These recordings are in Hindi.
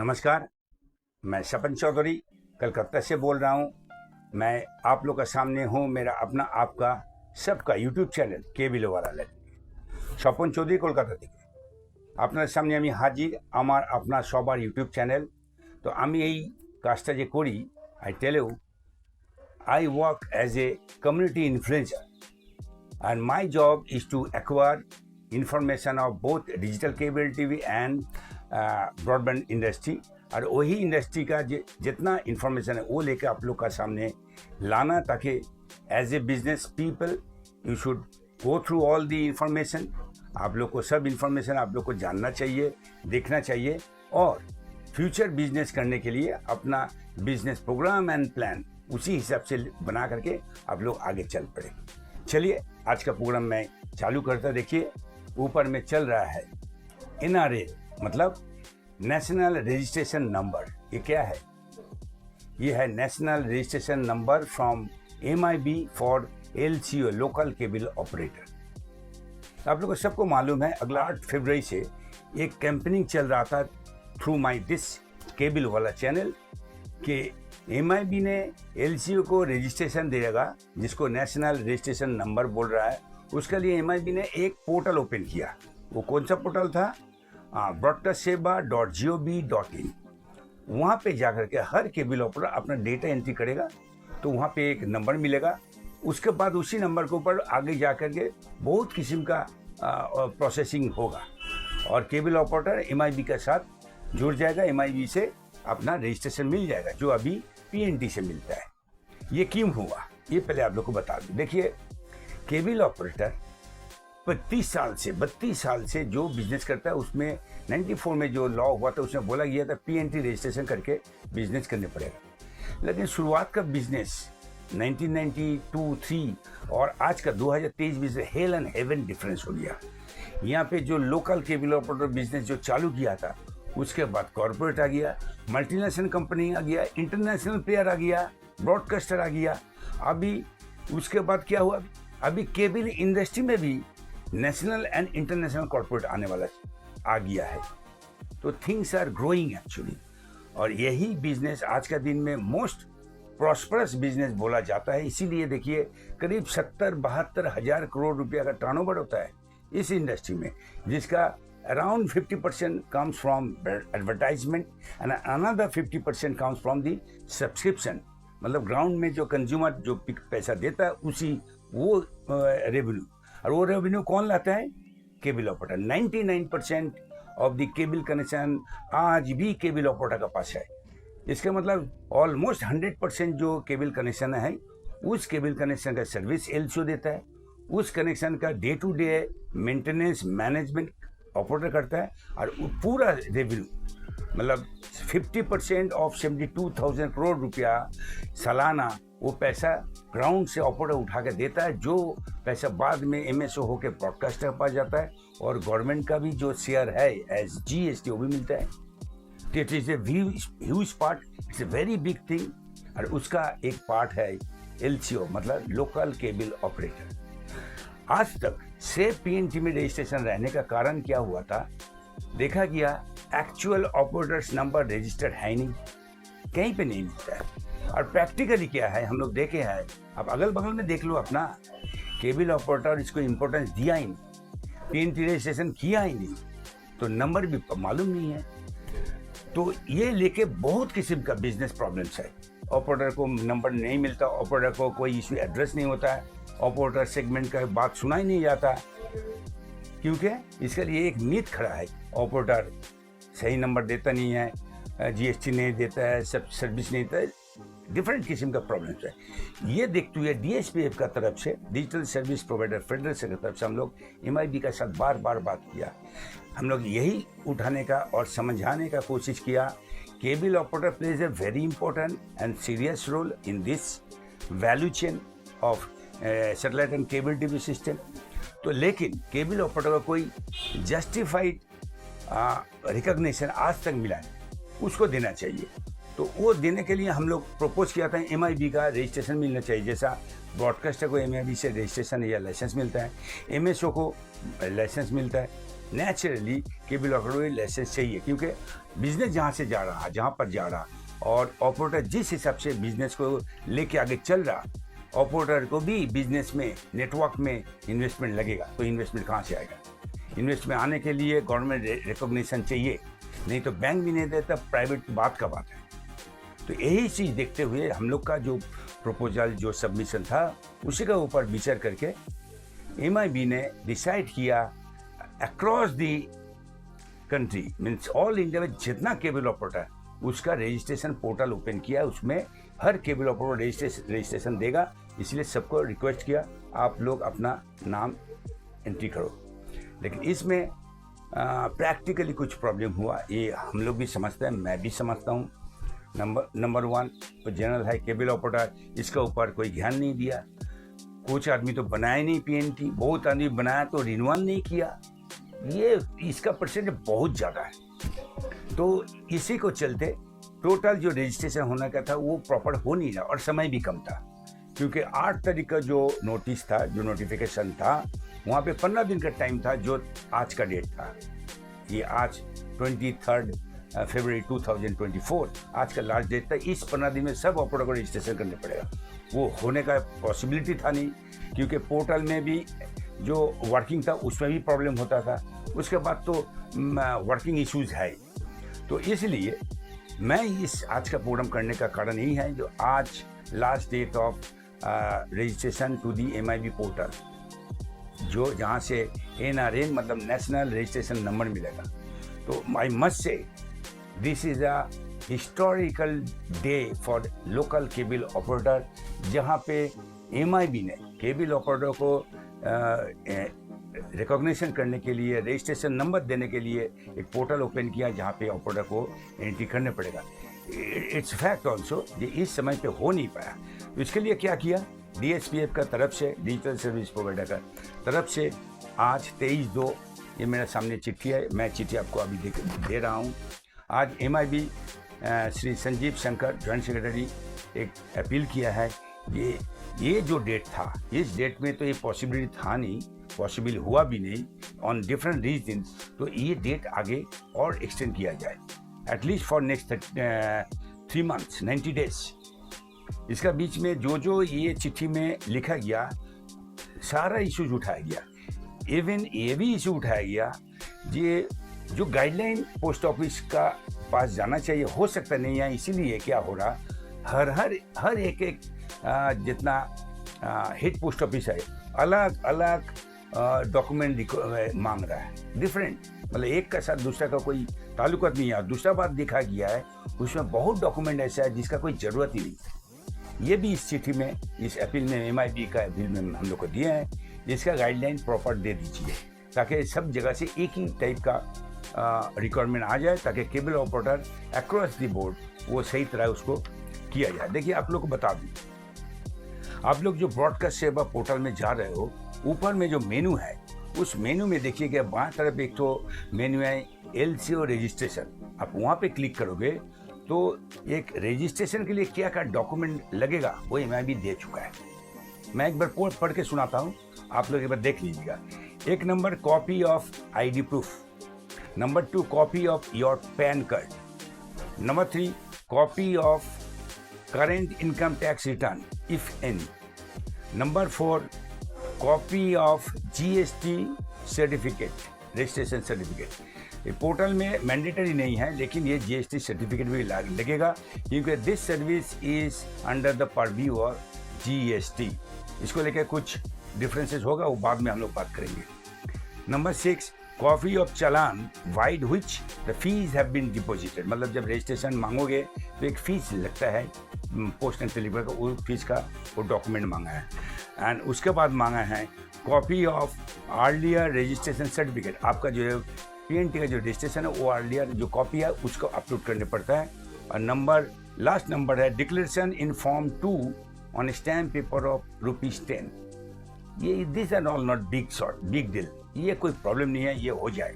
नमस्कार, मैं सपन चौधरी कलकत्ता से बोल रहा हूँ। मैं आप लोग का सामने हूँ, मेरा अपना आपका सबका यूट्यूब চ্যানেল কেবিল ওয়ালালের স্বপন চৌধুরী কলকাতা থেকে আপনার সামনে আমি হাজির। আমার আপনার সবার ইউটিউব চ্যানেল। তো আমি এই কাজটা যে করি, I tell you, I work as a community influencer and my job is to acquire information of both digital cable TV and broadband industry, और वही इंडस्ट्री का जितना इंफॉर्मेशन है वो लेकर आप लोग का सामने लाना, ताकि as a business people you should go through all the information. आप लोग को सब इंफॉर्मेशन आप लोग को जानना चाहिए, देखना चाहिए, और फ्यूचर बिजनेस करने के लिए अपना बिजनेस प्रोग्राम एंड प्लान उसी हिसाब से बना करके आप लोग आगे चल पड़े। चलिए आज का प्रोग्राम मैं चालू करता। देखिए ऊपर में चल रहा है NRA, मतलब नेशनल रजिस्ट्रेशन नंबर। ये क्या है? ये है national registration number from MIB for LCO, local cable operator. आप लोगों को सबको मालूम है, अगला 8 फरवरी से एक कैंपेनिंग चल रहा था थ्रू माई दिस केबल वाला चैनल कि MIB ने LCO को रजिस्ट्रेशन देगा, जिसको नेशनल रजिस्ट्रेशन नंबर बोल रहा है। उसके लिए MIB ने एक पोर्टल ओपन किया। वो कौन सा पोर्टल था? broadcastseva.gov.in। वहाँ पे जाकर के हर केबल ऑपरेटर अपना डेटा एंट्री करेगा, तो वहाँ पे एक नंबर मिलेगा। उसके बाद उसी नंबर के ऊपर आगे जाकर के बहुत किस्म का प्रोसेसिंग होगा, और केबल ऑपरेटर MIB के साथ जुड़ जाएगा। MIB से अपना रजिस्ट्रेशन मिल जाएगा, जो अभी PNT से मिलता है। ये क्यों हुआ, ये पहले आप लोग को बता दूँ। देखिए केबल ऑपरेटर 32 साल से जो बिजनेस करता है, उसमें 94 में जो लॉ हुआ था उसमें बोला गया था PNT रजिस्ट्रेशन करके बिजनेस करने पड़ेगा। लेकिन शुरुआत का बिजनेस 1992-3 और आज का 2023 business hello and heaven difference हो गया। यहाँ पे जो लोकल केबल ऑपरेटर बिजनेस जो चालू किया था, उसके बाद कॉर्पोरेट आ गया, मल्टीनेशनल कंपनी आ गया, इंटरनेशनल प्लेयर आ गया, ब्रॉडकास्टर आ गया। अभी उसके बाद क्या हुआ? अभी केबल इंडस्ट्री में भी नेशनल एंड इंटरनेशनल कॉर्पोरेट आने वाला आ गया है। तो थिंग्स आर ग्रोइंग एक्चुअली, और यही बिजनेस आज का दिन में मोस्ट प्रॉस्परस बिजनेस बोला जाता है। इसीलिए देखिए करीब 70-72 हज़ार करोड़ रुपया का टर्नओवर होता है इस इंडस्ट्री में, जिसका around 50% comes from advertisement and another 50% comes from the subscription. मतलब ग्राउंड में जो कंज्यूमर जो पैसा देता है, उसी वो रेवेन्यू, और वो रेवेन्यू कौन लाता है? Cable operator. 99% of the cable connection आज भी केबल ऑपरेटर का पास है। इसका मतलब ऑलमोस्ट 100% जो केबल कनेक्शन है, उस केबल कनेक्शन का सर्विस LCO देता है। उस कनेक्शन का day to day maintenance management operator करता है, और पूरा रेवेन्यू मतलब 50% ऑफ 72,000 करोड़ रुपया सालाना वो पैसा ग्राउंड से ऑपरेटर उठा के देता है, जो पैसा बाद में MSO होकर ब्रॉडकास्टर के पास जाता है, और गवर्नमेंट का भी जो शेयर है एज GST वो भी मिलता है। It is a huge part, it's a very big thing. और उसका एक पार्ट है LCO, मतलब लोकल केबल ऑपरेटर। आज तक सिर्फ PNT में रजिस्ट्रेशन रहने का कारण क्या हुआ था? देखा गया एक्चुअल ऑपरेटर्स नंबर रजिस्टर्ड है नहीं, कहीं पे नहीं मिलता है। और प्रैक्टिकली क्या है, हम लोग देखे हैं, अब अगल बगल में देख लो अपना, केबल ऑपरेटर इसको इम्पोर्टेंस दिया ही नहीं, PNT रजिस्ट्रेशन किया ही नहीं, तो नंबर भी मालूम नहीं है। तो ये लेके बहुत किस्म का बिजनेस प्रॉब्लम्स है। ऑपरेटर को नंबर नहीं मिलता, ऑपरेटर को कोई इशू एड्रेस नहीं होता है, ऑपरेटर सेगमेंट का बात सुना ही नहीं जाता, क्योंकि इसके लिए एक मीथ खड़ा है, ऑपरेटर सही नंबर देता नहीं है, GST नहीं देता है, सब सर्विस नहीं देता है, डिफरेंट किस्म का प्रॉब्लम्स है। ये देखते हुए DSPF का तरफ से, डिजिटल सर्विस प्रोवाइडर फेडरेशन की तरफ से, हम लोग MIB के साथ बार बार बात किया। हम लोग यही उठाने का और समझाने का कोशिश किया, cable operator plays a very important and serious role in this value chain of satellite and cable TV system. तो लेकिन केबल ऑपरेटर का कोई जस्टिफाइड रिकॉग्निशन आज तक मिला नहीं, उसको देना चाहिए। तो वो देने के लिए हम लोग प्रपोज किया था MIB का रजिस्ट्रेशन मिलना चाहिए। जैसा ब्रॉडकास्टर को MIB से रजिस्ट्रेशन या लाइसेंस मिलता है, MSO को लाइसेंस मिलता है, नेचुरली केबल ऑपरेटर लाइसेंस चाहिए, क्योंकि बिजनेस जहाँ से जा रहा, जहाँ पर जा रहा, और ऑपरेटर जिस हिसाब से बिजनेस को लेके आगे चल रहा, ऑपरेटर को भी बिजनेस में, नेटवर्क में इन्वेस्टमेंट लगेगा। तो इन्वेस्टमेंट कहाँ से आएगा? इन्वेस्टमेंट आने के लिए गवर्नमेंट रिकॉग्निशन चाहिए, नहीं तो बैंक भी नहीं देता, प्राइवेट बात का बात है। तो यही चीज़ देखते हुए हम लोग का जो प्रपोजल, जो सबमिशन था, उसी के ऊपर विचार करके MIB ने डिसाइड किया across the country, means all India में जितना केबल ऑपरेटर, उसका रजिस्ट्रेशन पोर्टल ओपन किया। उसमें हर केबल ऑपरेटर रजिस्ट्रेशन देगा, इसलिए सबको रिक्वेस्ट किया आप लोग अपना नाम एंट्री करो। लेकिन इसमें प्रैक्टिकली कुछ प्रॉब्लम हुआ, ये हम लोग भी समझते हैं, मैं भी समझता हूँ। नंबर 1 तो जनरल है केबल ऑपरेटर, इसका ऊपर कोई ध्यान नहीं दिया। कुछ आदमी तो बनाए नहीं PNT, बहुत आदमी बनाया तो रिन्यूअल नहीं किया। ये इसका परसेंट बहुत ज़्यादा है। तो इसी को चलते टोटल जो रजिस्ट्रेशन होना का था वो प्रॉपर हो नहीं रहा, और समय भी कम था, क्योंकि 8 तारीख का जो नोटिस था, जो नोटिफिकेशन था, वहाँ पे 15 दिन का टाइम था, जो आज का डेट था। ये आज 23 फरवरी 2024 आज का लास्ट डेट था। इस 15 दिन में सब ऑपरेटर को रजिस्ट्रेशन करने पड़ेगा। वो होने का पॉसिबिलिटी था नहीं, क्योंकि पोर्टल में भी जो वर्किंग था उसमें भी प्रॉब्लम होता था। उसके बाद तो वर्किंग इश्यूज है। तो इसलिए मैं इस आज का प्रोग्राम करने का कारण यही है, जो आज last date of registration to the MIB portal, जो जहाँ से NRN मतलब नेशनल रजिस्ट्रेशन नंबर मिलेगा। तो आई मस्ट से this is a historical day for local cable operator, जहाँ पे MIB ने केबल ऑपरेटर को रिकॉग्निशन करने के लिए, रजिस्ट्रेशन नंबर देने के लिए एक पोर्टल ओपन किया, जहाँ पे ऑपरेटर को एंट्री करने पड़ेगा। इट्स फैक्ट ऑल्सो ये इस समय पे हो नहीं पाया। तो इसके लिए क्या किया, DSPF का तरफ से, डिजिटल सर्विस प्रोवाइडर का तरफ से, आज 23/2 ये मेरे सामने चिट्ठी है, मैं चिट्ठी आपको अभी दे रहा हूँ। आज MIB Shri Sanjeev Shankar joint secretary एक अपील किया है। ये जो डेट था, इस डेट में तो ये पॉसिबिलिटी था नहीं, पॉसिबल हुआ भी नहीं ऑन डिफरेंट रीजन। तो ये डेट आगे और एक्सटेंड किया जाए, at least for next 3 months 90 days। इसका बीच में जो ये चिट्ठी में लिखा गया, सारा इश्यूज उठाया गया। इवन ये भी इशू उठाया गया, ये जो गाइडलाइन पोस्ट ऑफिस का पास जाना चाहिए, हो सकता नहीं है। इसीलिए क्या हो रहा, हर एक जितना हेड पोस्ट ऑफिस है, अलग अलग डॉक्यूमेंट मांग रहा है, डिफरेंट, मतलब एक का साथ दूसरा का कोई ताल्लुकात नहीं है। दूसरा बात देखा गया है, उसमें बहुत डॉक्यूमेंट ऐसा है जिसका कोई ज़रूरत ही नहीं। ये भी इस चिट्ठी में, इस अपील में, MIB का अपील में हम लोग को दिए हैं, जिसका गाइडलाइन प्रॉपर दे दीजिए, ताकि सब जगह से एक ही टाइप का रिक्वायरमेंट आ जाए, ताकि cable operator across the board वो सही तरह उसको किया जाए। देखिए आप लोग को बता दूँ, आप लोग जो ब्रॉडकास्ट सेवा पोर्टल में जा रहे हो, ऊपर में जो मेनू है, उस मेनू में देखिएगा बाएं तरफ एक तो मेनू है LCO रजिस्ट्रेशन। आप वहाँ पे क्लिक करोगे तो एक रजिस्ट्रेशन के लिए क्या क्या डॉक्यूमेंट लगेगा वो MIB दे चुका है। मैं एक बार पढ़ के सुनाता हूँ, आप लोग एक बार देख लीजिएगा। 1 number copy of ID proof, number 2 copy of your pan card, number 3 copy of current income tax return if any, number 4 copy of GST certificate, registration certificate. ये पोर्टल में मैंडेटरी नहीं है, लेकिन ये GST सर्टिफिकेट भी लगेगा, क्योंकि this service is under the purview of GST। इसको लेकर कुछ डिफरेंसेस होगा, वो बाद में हम लोग बात करेंगे। Number 6 copy of challan vide which the fees have been deposited, मतलब जब रजिस्ट्रेशन मांगोगे तो एक फीस लगता है पोस्ट एंड टेलीग्राफ का, वो फीस का वो डॉक्यूमेंट मांगा है। एंड उसके बाद मांगा है copy of earlier registration certificate, आपका जो है PNT का जो रजिस्ट्रेशन है वो अर्लियर जो कॉपी है उसको अपलोड करने पड़ता है। और लास्ट नंबर है declaration in form 2 on stamp paper of ₹10। ये this are all not big deal, ये कोई प्रॉब्लम नहीं है, ये हो जाए।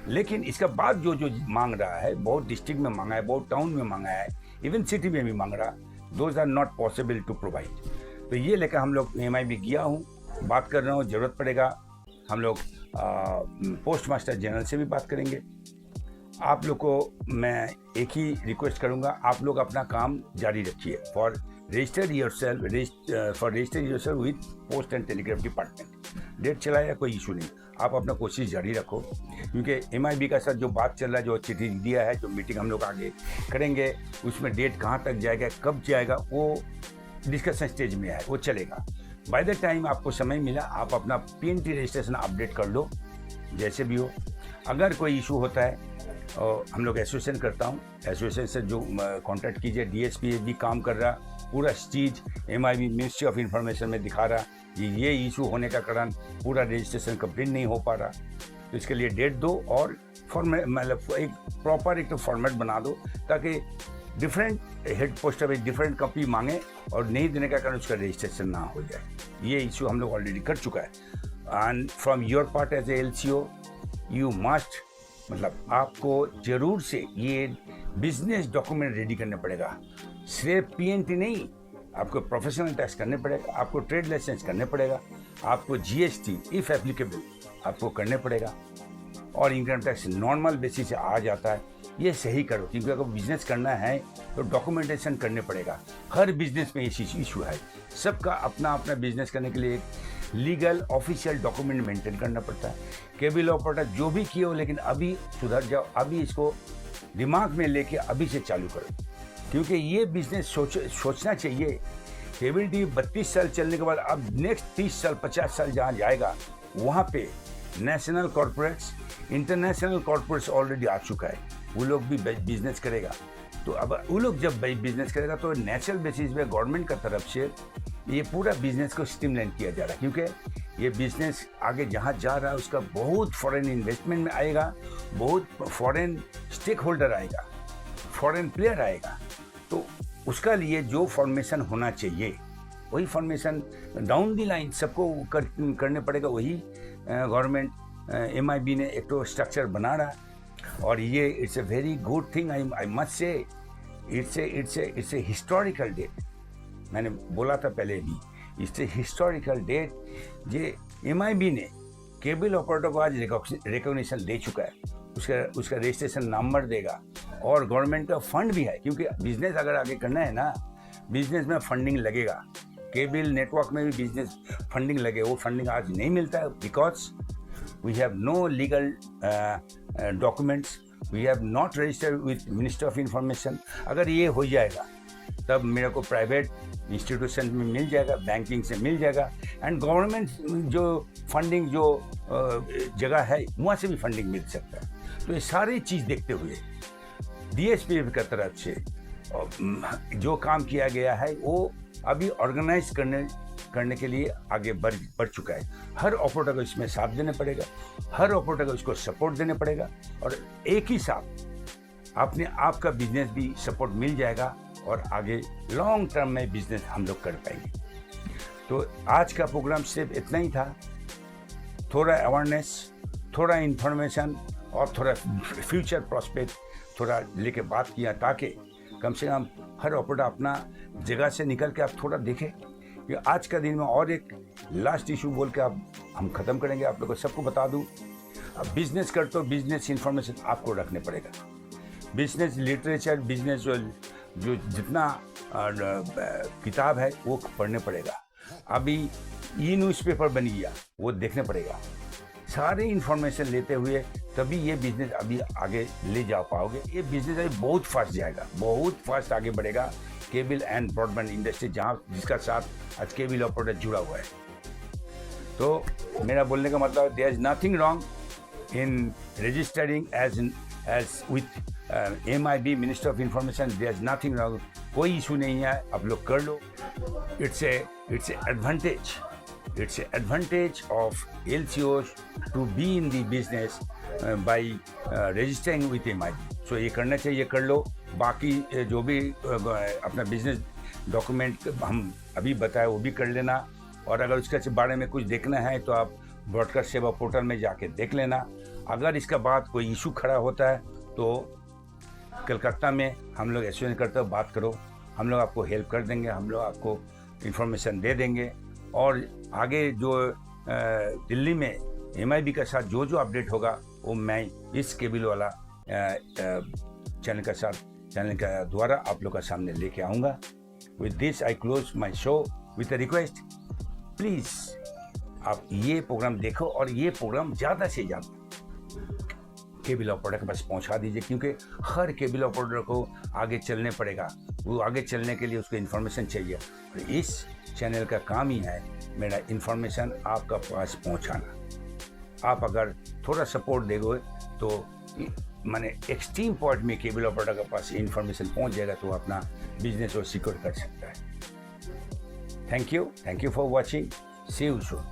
लेकिन इसका बाद जो मांग रहा है, बहुत डिस्ट्रिक्ट में मांगा है, बहुत टाउन में मांगा है, इवन सिटी में भी मांग रहा, those are not possible to provide. तो ये लेकर हम लोग MIB गया हूँ, बात कर रहा हूँ, ज़रूरत पड़ेगा हम लोग पोस्ट मास्टर जनरल से भी बात करेंगे। आप लोग को मैं एक ही रिक्वेस्ट करूंगा, आप लोग अपना काम जारी रखिए for register yourself with post and telegraph department. Date चलाया कोई इशू नहीं, आप अपना कोशिश जारी रखो, क्योंकि MIB का साथ जो बात चल रहा है, जो चिट्ठी दिया है, जो मीटिंग हम लोग आगे करेंगे, उसमें डेट कहाँ तक जाएगा, कब जाएगा, वो डिस्कशन स्टेज में है, वो चलेगा। बाय द टाइम आपको समय मिला, आप अपना PNT रजिस्ट्रेशन अपडेट कर लो, जैसे भी हो। अगर कोई इशू होता है और हम लोग एसोसिएशन करता हूँ, एसोसिएशन से जो कांटेक्ट कीजिए। DSP भी काम कर रहा, पूरा चीज़ MIB मिनिस्ट्री ऑफ इंफॉर्मेशन में दिखा रहा कि ये इशू होने का कारण पूरा रजिस्ट्रेशन कंप्लीट नहीं हो पा रहा। तो इसके लिए डेट दो और फॉर्मेट, मतलब एक प्रॉपर एक तो फॉर्मेट बना दो, ताकि different head post of different copy मांगे और नहीं देने का कारण उसका रजिस्ट्रेशन ना हो जाए। ये इशू हम लोग ऑलरेडी कर चुका है। And from your part as a LCO you must, मतलब आपको जरूर से ये बिजनेस डॉक्यूमेंट रेडी करना पड़ेगा। सिर्फ PNT नहीं, आपको प्रोफेशनल टैक्स करने पड़ेगा, आपको ट्रेड लाइसेंस करने पड़ेगा, आपको GST इफ एप्लीकेबल आपको करने पड़ेगा, और इनकम टैक्स नॉर्मल बेसिस से आ जाता है। ये सही करो, क्योंकि अगर बिजनेस करना है तो डॉक्यूमेंटेशन करने पड़ेगा। हर बिजनेस में ये इशू है, सबका अपना अपना बिजनेस करने के लिए एक लीगल ऑफिशियल डॉक्यूमेंट मेंटेन करना पड़ता है। केबल ऑपरेटर जो भी किए हो, लेकिन अभी सुधर जाओ, अभी इसको दिमाग में लेके अभी से चालू करो, क्योंकि ये बिजनेस सोचना चाहिए। केबल टीवी 32 साल चलने के बाद अब नेक्स्ट 30 साल 50 साल जहाँ जाएगा, वहाँ पे national corporates, international corporates already आ चुका है, वो लोग भी बिजनेस करेगा। तो अब वो लोग जब बिजनेस करेगा तो नेचुरल बेसिस पे गवर्नमेंट का तरफ से ये पूरा बिजनेस को स्टिमुलेट किया जा रहा है, क्योंकि ये बिजनेस आगे जहाँ जा रहा है उसका बहुत फॉरेन इन्वेस्टमेंट में आएगा, बहुत फॉरेन स्टेक होल्डर आएगा, फॉरेन प्लेयर आएगा। तो उसका लिए जो फॉर्मेशन होना चाहिए वही फॉर्मेशन डाउन दी लाइन सबको करने पड़ेगा। वही गवर्नमेंट MIB ने एक तो स्ट्रक्चर बना रहा, और ये it's a very good thing. I must say it's a historical date. मैंने बोला था पहले भी, इट्स ए हिस्टोरिकल डेट। ये MIB ने केबल ऑपरेटर को आज रिकॉग्निशन दे चुका है, उसका रजिस्ट्रेशन नंबर देगा, और गवर्नमेंट का फंड भी है, क्योंकि बिजनेस अगर आगे करना है ना, बिजनेस में फंडिंग लगेगा। केबल नेटवर्क में भी बिजनेस फंडिंग लगे, वो फंडिंग आज नहीं मिलता है, because we have no legal documents, we have not registered with ministry of information. अगर ये हो जाएगा तब मेरे को प्राइवेट इंस्टीट्यूशन में मिल जाएगा, बैंकिंग से मिल जाएगा, एंड गवर्नमेंट जो फंडिंग जो जगह है वहाँ से भी फंडिंग मिल सकता है। तो ये सारी चीज़ देखते हुए DSP की तरफ से जो काम किया गया है वो अभी ऑर्गेनाइज करने के लिए आगे बढ़ चुका है। हर ऑपरेटर को इसमें साथ देने पड़ेगा, हर ऑपरेटर को इसको सपोर्ट देने पड़ेगा, और एक ही साथ अपने आप का बिजनेस भी सपोर्ट मिल जाएगा, और आगे लॉन्ग टर्म में बिजनेस हम लोग कर पाएंगे। तो आज का प्रोग्राम सिर्फ इतना ही था, थोड़ा अवेयरनेस, थोड़ा इन्फॉर्मेशन और थोड़ा फ्यूचर प्रोस्पेक्ट थोड़ा लेके बात किया, ताकि कम से कम हर ऑपरेटर अपना जगह से निकल के आप थोड़ा देखें कि आज का दिन में। और एक लास्ट इशू बोल के आप हम ख़त्म करेंगे। आप लोगों को सबको बता दूं, अब बिजनेस करते हो, बिजनेस इन्फॉर्मेशन आपको रखने पड़ेगा। बिजनेस लिटरेचर, बिजनेस जो जितना किताब है वो पढ़ने पड़ेगा। अभी न्यूज़पेपर बन गया, वो देखने पड़ेगा। सारे इन्फॉर्मेशन लेते हुए तभी ये बिजनेस अभी आगे ले जा पाओगे। ये बिजनेस अभी बहुत फास्ट जाएगा, बहुत फास्ट आगे बढ़ेगा। केबल एंड ब्रॉडबैंड इंडस्ट्री जिसका साथ आज केबल ऑपरेटर जुड़ा हुआ है। तो मेरा बोलने का मतलब, there is nothing wrong in registering as with MIB minister of information, there is nothing wrong. कोई इशू नहीं है, आप लोग कर लो। It's a advantage, it's an advantage of LCOs to be in the business by registering with MIB. So ये करना चाहिए, कर लो। बाकी जो भी अपना बिजनेस डॉक्यूमेंट हम अभी बताए वो भी कर लेना, और अगर उसके बारे में कुछ देखना है तो आप ब्रॉडकास्ट सेवा पोर्टल में जाके देख लेना। अगर इसका बाद कोई इशू खड़ा होता है तो कलकत्ता में हम लोग एसोसिएशन करते हो, बात करो, हम लोग आपको हेल्प कर देंगे, हम लोग आपको इन्फॉर्मेशन दे देंगे। और आगे जो दिल्ली में MIB के साथ जो अपडेट होगा वो मैं इस केबल वाला चैनल के द्वारा आप लोग का सामने लेके आऊँगा। With this I close my show with a request, please आप ये प्रोग्राम देखो और ये प्रोग्राम ज़्यादा से ज़्यादा केबल ऑपरेटर के पास पहुंचा दीजिए, क्योंकि हर केबल ऑपरेटर को आगे चलने पड़ेगा। वो आगे चलने के लिए उसको इन्फॉर्मेशन चाहिए। तो इस चैनल का काम ही है मेरा इन्फॉर्मेशन आपका पास पहुंचाना। आप अगर थोड़ा सपोर्ट देंगे तो माने एक्सट्रीम पॉइंट में केबल ऑपरेटर के पास इन्फॉर्मेशन पहुंच जाएगा, तो अपना बिजनेस और सिक्योर कर सकता है। Thank you for watching, see you soon.